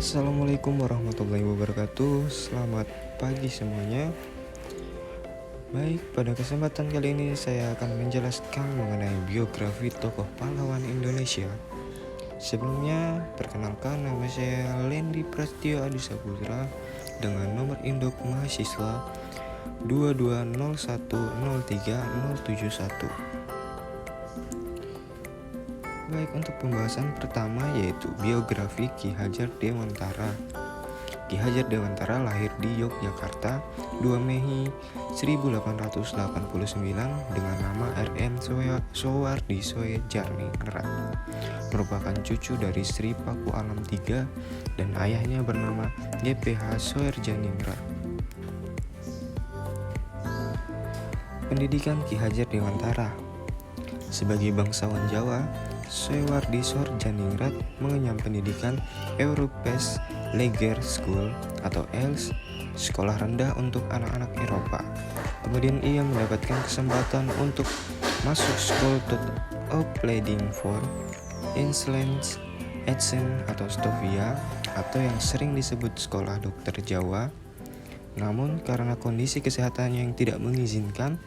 Assalamualaikum warahmatullahi wabarakatuh. Selamat pagi semuanya. Baik, pada kesempatan kali ini saya akan menjelaskan mengenai biografi tokoh pahlawan Indonesia. Sebelumnya, perkenalkan nama saya Lendi Prasetyo Adi Saputra dengan nomor induk mahasiswa 2201030071. Baik, untuk pembahasan pertama yaitu biografi Ki Hajar Dewantara. Ki Hajar Dewantara lahir di Yogyakarta 2 Mei 1889 dengan nama RM Soewardi Soejarningrat. Merupakan cucu dari Sri Paku Alam III dan ayahnya bernama GPH Soejarningrat. Pendidikan Ki Hajar Dewantara. Sebagai bangsawan Jawa, Soewardi Soejarningrat mengenyam pendidikan Europese Lager School atau ELS, sekolah rendah untuk anak-anak Eropa. Kemudian ia mendapatkan kesempatan untuk masuk School tot Opleiding voor Instellings Artsen atau Stovia atau yang sering disebut Sekolah Dokter Jawa. Namun karena kondisi kesehatannya yang tidak mengizinkan,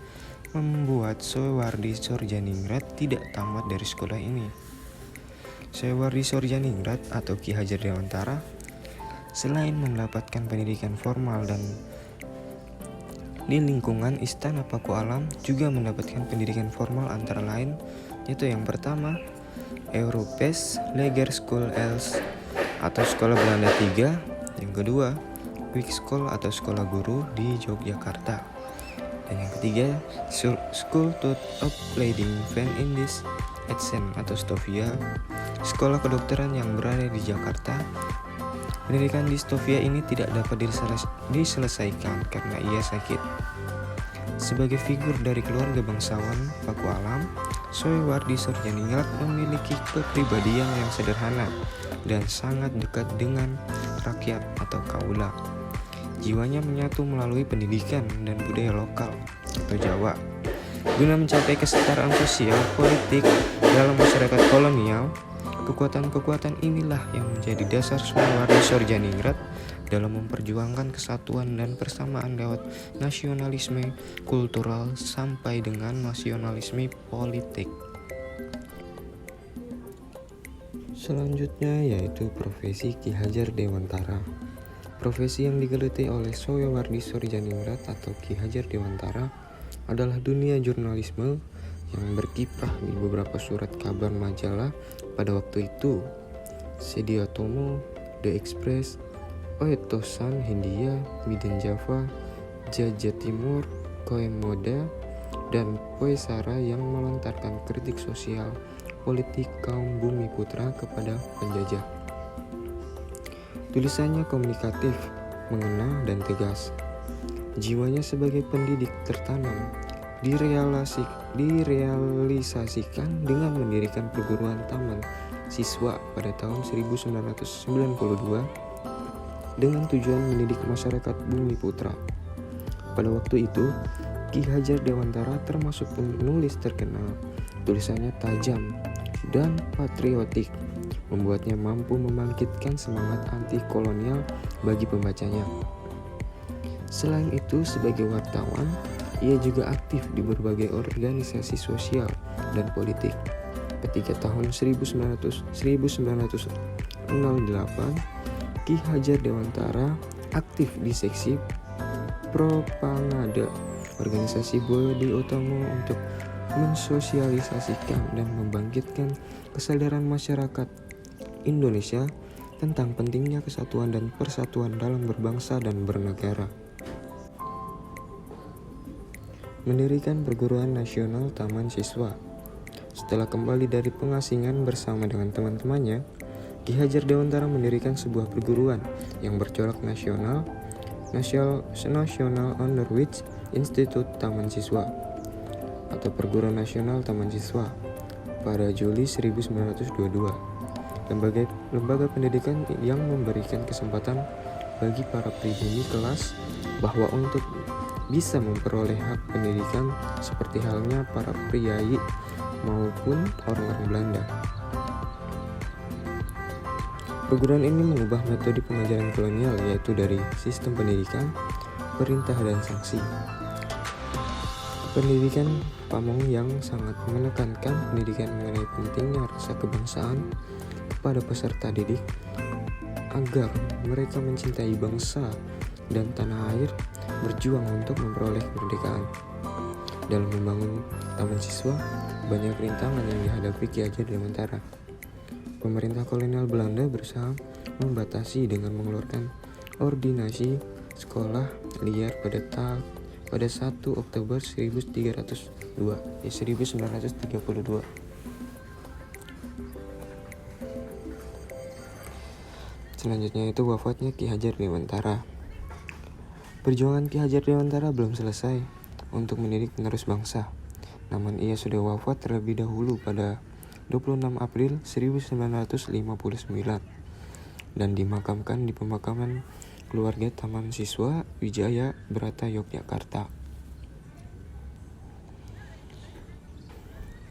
membuat Soewardi Soejarningrat tidak tamat dari sekolah ini. Soewardi Soejarningrat atau Ki Hajar Dewantara selain mendapatkan pendidikan formal dan di lingkungan Istana Paku Alam, juga mendapatkan pendidikan formal antara lain yaitu yang pertama Europese Lager School ELS atau Sekolah Belanda 3, yang kedua Wijkschool atau Sekolah Guru di Yogyakarta, dan yang ketiga School tot Opleiding van Indische Artsen atau Stovia, sekolah kedokteran yang berada di Jakarta. Pendidikan di Stovia ini tidak dapat diselesaikan karena ia sakit. Sebagai figur dari keluarga bangsawan Paku Alam, Soewardi Soejarningrat memiliki kepribadian yang sederhana dan sangat dekat dengan rakyat atau kaula. Jiwanya menyatu melalui pendidikan dan budaya lokal atau Jawa. Guna mencapai kesetaraan sosial politik dalam masyarakat kolonial, kekuatan-kekuatan inilah yang menjadi dasar Soewardi Soejarningrat dalam memperjuangkan kesatuan dan persamaan lewat nasionalisme kultural sampai dengan nasionalisme politik. Selanjutnya yaitu profesi Ki Hajar Dewantara. Profesi yang digeluti oleh Soewardi Soejarningrat atau Ki Hajar Dewantara adalah dunia jurnalisme yang berkiprah di beberapa surat kabar majalah pada waktu itu: Sediatomo, The Express, Oetosan Hindia, Midin Java, Jajah Timur, Koemoda, dan Poesara yang melontarkan kritik sosial politik kaum Bumi Putra kepada penjajah. Tulisannya komunikatif, mengena, dan tegas. Jiwanya sebagai pendidik tertanam, direalisasikan dengan mendirikan perguruan taman siswa pada tahun 1992 dengan tujuan mendidik masyarakat Bumi Putra. Pada waktu itu, Ki Hajar Dewantara termasuk penulis terkenal. Tulisannya tajam dan patriotik, membuatnya mampu membangkitkan semangat anti kolonial bagi pembacanya. Selain itu, sebagai wartawan, ia juga aktif di berbagai organisasi sosial dan politik. Ketika tahun 1908, Ki Hajar Dewantara aktif di seksi propaganda organisasi Budi Utomo untuk mensosialisasikan dan membangkitkan kesadaran masyarakat Indonesia tentang pentingnya kesatuan dan persatuan dalam berbangsa dan bernegara. Mendirikan perguruan nasional Taman Siswa. Setelah kembali dari pengasingan bersama dengan teman-temannya, Ki Hajar Dewantara mendirikan sebuah perguruan yang bercorak nasional Onderwijs Instituut Taman Siswa atau Perguruan Nasional Taman Siswa pada Juli 1922. Lembaga pendidikan yang memberikan kesempatan bagi para pribumi kelas bahwa untuk bisa memperoleh hak pendidikan seperti halnya para priai maupun orang-orang Belanda. Perguruan ini mengubah metode pengajaran kolonial, yaitu dari sistem pendidikan, perintah dan sanksi. Pendidikan Pamong yang sangat menekankan pendidikan mengenai pentingnya rasa kebangsaan kepada peserta didik agar mereka mencintai bangsa dan tanah air, berjuang untuk memperoleh kemerdekaan. Dalam membangun taman siswa, banyak rintangan yang dihadapi Ki Hajar Dewantara. Pemerintah kolonial Belanda berusaha membatasi dengan mengeluarkan ordinasi sekolah liar pada 1 Oktober 1932. Selanjutnya itu wafatnya Ki Hajar Dewantara. Perjuangan Ki Hajar Dewantara belum selesai untuk mendidik penerus bangsa. Namun ia sudah wafat terlebih dahulu pada 26 April 1959 dan dimakamkan di pemakaman keluarga Taman Siswa Wijaya Brata, Yogyakarta.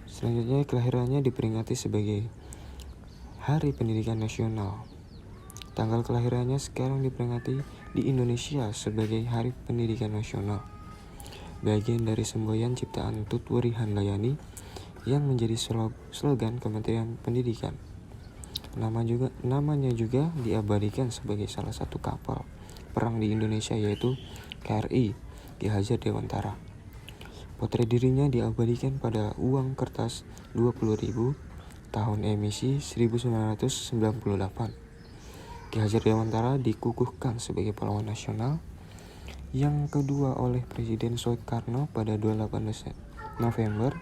Selanjutnya kelahirannya diperingati sebagai Hari Pendidikan Nasional. Tanggal kelahirannya sekarang diperingati di Indonesia sebagai Hari Pendidikan Nasional. Bagian dari semboyan ciptaan Tutwuri Handayani yang menjadi slogan Kementerian Pendidikan. Namanya juga diabadikan sebagai salah satu kapal perang di Indonesia, yaitu KRI Ki Hajar Dewantara. Potret dirinya diabadikan pada uang kertas 20.000 tahun emisi 1998. Ki Hajar Dewantara dikukuhkan sebagai pahlawan nasional yang kedua oleh Presiden Soekarno pada 28 November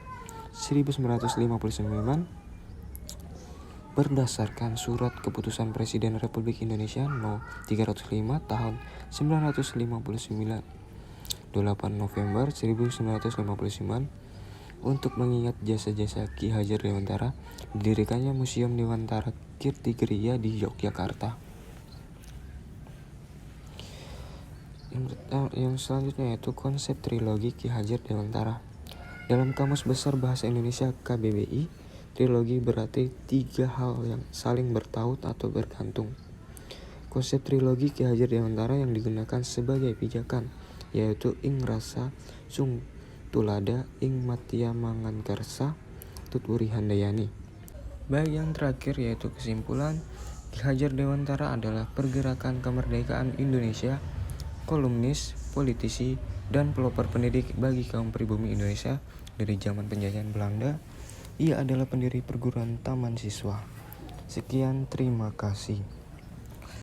1959 berdasarkan Surat Keputusan Presiden Republik Indonesia No. 305 tahun 1959. 8 November 1959 untuk mengingat jasa-jasa Ki Hajar Dewantara, didirikannya Museum Dewantara Kirtigriya di Yogyakarta. Yang selanjutnya yaitu konsep trilogi Ki Hajar Dewantara. Dalam Kamus Besar Bahasa Indonesia KBBI, trilogi berarti 3 hal yang saling bertaut atau bergantung. Konsep trilogi Ki Hajar Dewantara yang digunakan sebagai pijakan yaitu ing rasa sung tulada ing matia mangankarsa Tutwuri Handayani. Baik yang terakhir yaitu kesimpulan, Ki Hajar Dewantara adalah pergerakan kemerdekaan Indonesia, kolumnis, politisi, dan pelopor pendidik bagi kaum pribumi Indonesia dari zaman penjajahan Belanda. Ia adalah pendiri perguruan Taman Siswa. Sekian, terima kasih.